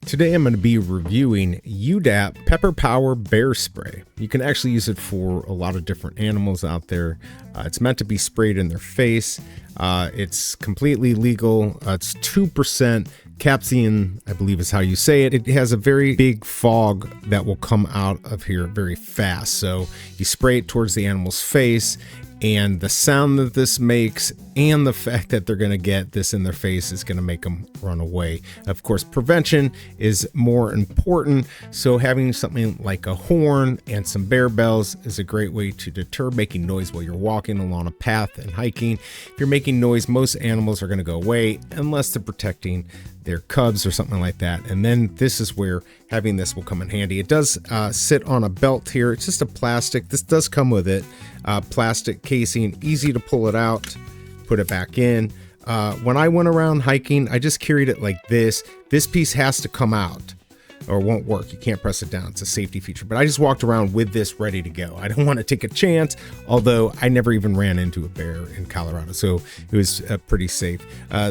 Today I'm going to be reviewing UDAP Pepper Power Bear Spray. You can actually use it for a lot of different animals out there. It's meant to be sprayed in their face. It's completely legal. It's 2% capsaicin, I believe is how you say it. It has a very big fog that will come out of here very fast. So you spray it towards the animal's face, and the sound that this makes and the fact that they're going to get this in their face is going to make them run away. Of course, prevention is more important, so having something like a horn and some bear bells is a great way to deter making noise while you're walking along a path and hiking. If you're making noise, most animals are going to go away unless they're protecting their cubs or something like that, and then this is where having this will come in handy. It does sit on a belt here. It's just a plastic. This does come with it. Plastic casing, easy to pull it out, put it back in. When I went around hiking, I just carried it like this. This piece has to come out or it won't work. You can't press it down. It's a safety feature, but I just walked around with this ready to go. I don't want to take a chance, although I never even ran into a bear in Colorado, so it was pretty safe.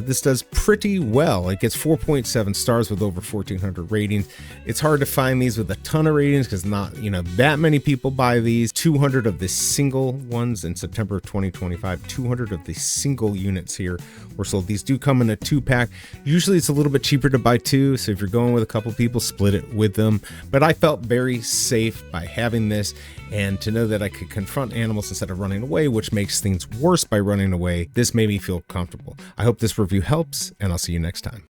This does pretty well. It gets 4.7 stars with over 1,400 ratings. It's hard to find these with a ton of ratings because not, that many people buy these. 200 of the single ones in September of 2025, 200 of the single units here were sold. These do come in a 2-pack. Usually it's a little bit cheaper to buy 2, so if you're going with a couple people, split it with them. But I felt very safe by having this, and to know that I could confront animals instead of running away, which makes things worse by running away, this made me feel comfortable. I hope this review helps, and I'll see you next time.